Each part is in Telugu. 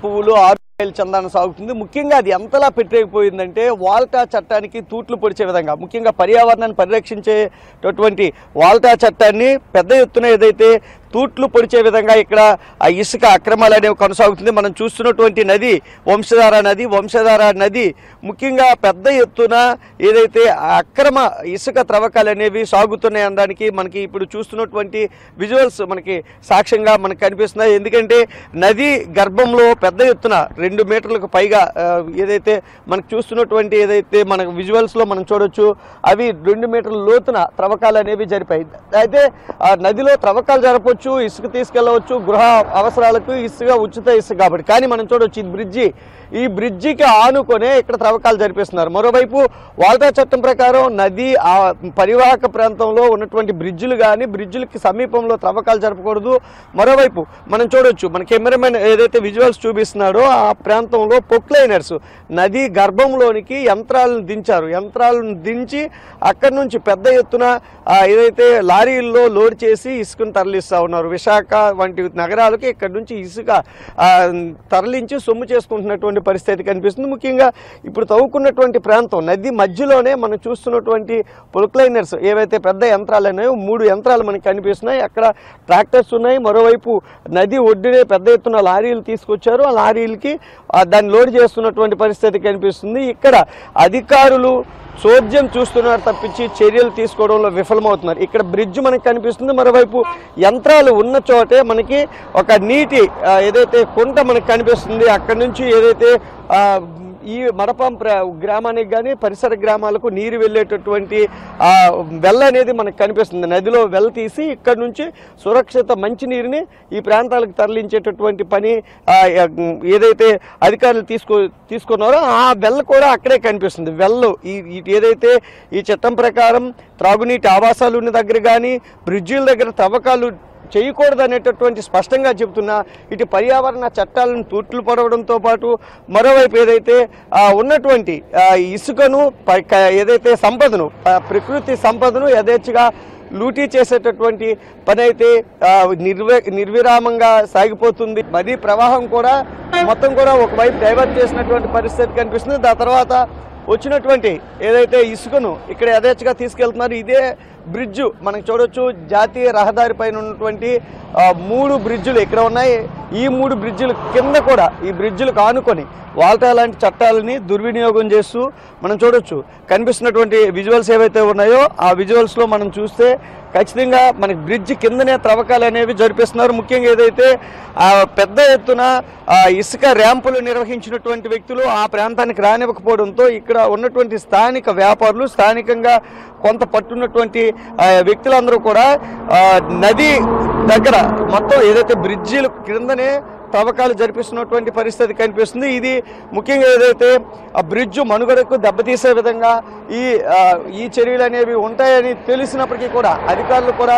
పువ్వులు 6 చందాన సాగుతుంది. ముఖ్యంగా అది ఎంతలా పెట్టేకపోయిందంటే వాల్టా చట్టానికి తూట్లు పొడిచే విధంగా, ముఖ్యంగా పర్యావరణాన్ని పరిరక్షించేటటువంటి వాల్టా చట్టాన్ని పెద్ద ఎత్తున ఏదైతే తూట్లు పొడిచే విధంగా ఇక్కడ ఆ ఇసుక అక్రమాలు అనేవి కొనసాగుతుంది. మనం చూస్తున్నటువంటి నది వంశధార నది ముఖ్యంగా పెద్ద ఎత్తున ఏదైతే అక్రమ ఇసుక త్రవ్వకాలు అనేవి సాగుతున్నాయి అనడానికి మనకి ఇప్పుడు చూస్తున్నటువంటి విజువల్స్ మనకి సాక్ష్యంగా మనకు కనిపిస్తున్నాయి. ఎందుకంటే నది గర్భంలో పెద్ద ఎత్తున 2 మీటర్లకు పైగా ఏదైతే మనకు చూస్తున్నటువంటి ఏదైతే మన విజువల్స్లో మనం చూడొచ్చు, అవి 2 మీటర్ల లోతున త్రవ్వకాలు అనేవి జరిపాయి. అయితే ఆ నదిలో త్రవ్వకాలు జరపవచ్చు, ఇసుక తీసుకెళ్లవచ్చు, గృహ అవసరాలకు ఇసుక ఉచిత ఇసుక కాబట్టి. కానీ మనం చూడవచ్చు ఈ బ్రిడ్జికి ఆనుకొనే ఇక్కడ త్రవ్వకాలు జరిపిస్తున్నారు. మరోవైపు వాల్టా చట్టం ప్రకారం నది పరివాహక ప్రాంతంలో ఉన్నటువంటి బ్రిడ్జిలు కానీ బ్రిడ్జిలకి సమీపంలో త్రవ్వకాలు జరపకూడదు. మరోవైపు మనం చూడొచ్చు, మన కెమెరామెన్ ఏదైతే విజువల్స్ చూపిస్తున్నాడో ఆ ప్రాంతంలో పొక్లైనర్స్ నది గర్భంలోనికి యంత్రాలను దించారు. యంత్రాలను దించి అక్కడి నుంచి పెద్ద ఎత్తున ఏదైతే లారీల్లో లోడ్ చేసి ఇసుకను తరలిస్తూ ఉన్నారు. విశాఖ వంటి నగరాలకి ఇక్కడ నుంచి ఇసుక తరలించి సొమ్ము చేసుకుంటున్నటువంటి పరిస్థితి కనిపిస్తుంది. ముఖ్యంగా ఇప్పుడు తవ్వుకున్నటువంటి ప్రాంతం నది మధ్యలోనే మనం చూస్తున్నటువంటి పొక్లైనర్స్ ఏవైతే పెద్ద యంత్రాలు ఉన్నాయో 3 యంత్రాలు మనకి కనిపిస్తున్నాయి. అక్కడ ట్రాక్టర్స్ ఉన్నాయి. మరోవైపు నది ఒడ్డునే పెద్ద ఎత్తున లారీలు తీసుకొచ్చారు. ఆ లారీలకి దాన్ని లోడ్ చేస్తున్నటువంటి పరిస్థితి కనిపిస్తుంది. ఇక్కడ అధికారులు చోద్యం చూస్తున్నారు తప్పించి చర్యలు తీసుకోవడంలో విఫలమవుతున్నారు. ఇక్కడ బ్రిడ్జ్ మనకి కనిపిస్తుంది. మరోవైపు యంత్రాలు ఉన్న చోటే మనకి ఒక నీటి ఏదైతే కుంట మనకి కనిపిస్తుంది. అక్కడి నుంచి ఏదైతే ఈ మడపం గ్రామానికి కానీ పరిసర గ్రామాలకు నీరు వెళ్ళేటటువంటి వెల్ అనేది మనకు కనిపిస్తుంది. నదిలో వెల్ తీసి ఇక్కడ నుంచి సురక్షిత మంచినీరుని ఈ ప్రాంతాలకు తరలించేటటువంటి పని ఏదైతే అధికారులు తీసుకున్నారో ఆ వెల్ కూడా అక్కడే కనిపిస్తుంది. వెల్ ఏదైతే ఈ చట్టం ప్రకారం త్రాగునీటి ఆవాసాలు ఉన్న దగ్గర కానీ బ్రిడ్జిల దగ్గర తవ్వకాలు చేయకూడదు అనేటటువంటి స్పష్టంగా చెబుతున్నా ఇటు పర్యావరణ చట్టాలను తూట్లు పొడవడంతో పాటు మరోవైపు ఏదైతే ఉన్నటువంటి ఇసుకను ఏదైతే సంపదను ప్రకృతి సంపదను యథేచ్ఛగా లూటీ చేసేటటువంటి పని అయితే నిర్విరామంగా సాగిపోతుంది. నదీ ప్రవాహం కూడా మొత్తం కూడా ఒకవైపు డైవర్ట్ చేసినటువంటి పరిస్థితి కనిపిస్తుంది. దాని తర్వాత వచ్చినటువంటి ఏదైతే ఇసుకను ఇక్కడ యథేచ్ఛగా తీసుకెళ్తున్నారు. ఇదే బ్రిడ్జు మనకు చూడొచ్చు, జాతీయ రహదారి పైన ఉన్నటువంటి 3 బ్రిడ్జులు ఇక్కడ ఉన్నాయి. ఈ 3 బ్రిడ్జుల కింద కూడా ఈ బ్రిడ్జులకు ఆనుకొని వాల్టా లాంటి చట్టాలని దుర్వినియోగం చేస్తూ మనం చూడొచ్చు. కనిపిస్తున్నటువంటి విజువల్స్ ఏవైతే ఉన్నాయో ఆ విజువల్స్లో మనం చూస్తే ఖచ్చితంగా మనకి బ్రిడ్జ్ కిందనే త్రవ్వకాలు అనేవి జరిపిస్తున్నారు. ముఖ్యంగా ఏదైతే పెద్ద ఎత్తున ఇసుక ర్యాంపులు నిర్వహించినటువంటి వ్యక్తులు ఆ ప్రాంతానికి రానివ్వకపోవడంతో ఇక్కడ ఉన్నటువంటి స్థానిక వ్యాపారులు, స్థానికంగా కొంత పట్టున్నటువంటి వ్యక్తులందరూ కూడా నది దగ్గర మొత్తం ఏదైతే బ్రిడ్జిల క్రిందనే తవ్వకాలు జరిపిస్తున్నటువంటి పరిస్థితి కనిపిస్తుంది. ఇది ముఖ్యంగా ఏదైతే ఆ బ్రిడ్జ్ మనుగడకు దెబ్బతీసే విధంగా ఈ చర్యలు అనేవి ఉంటాయని తెలిసినప్పటికీ కూడా అధికారులు కూడా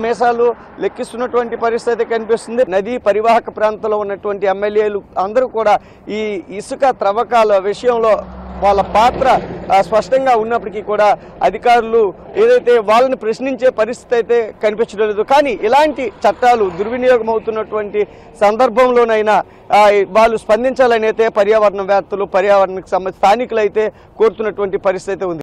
మేసాలు లెక్కిస్తున్నటువంటి పరిస్థితి కనిపిస్తుంది. నదీ పరివాహక ప్రాంతంలో ఉన్నటువంటి ఎమ్మెల్యేలు అందరూ కూడా ఈ ఇసుక త్రవ్వకాల విషయంలో వాళ్ళ పాత్ర స్పష్టంగా ఉన్నప్పటికీ కూడా అధికారులు ఏదైతే వాళ్ళని ప్రశ్నించే పరిస్థితి అయితే కనిపించడం లేదు. కానీ ఇలాంటి చట్టాలు దుర్వినియోగం అవుతున్నటువంటి సందర్భంలోనైనా వాళ్ళు స్పందించాలని అయితే పర్యావరణవేత్తలు, పర్యావరణకు సంబంధించిన స్థానికులు అయితే కోరుతున్నటువంటి పరిస్థితి ఉంది.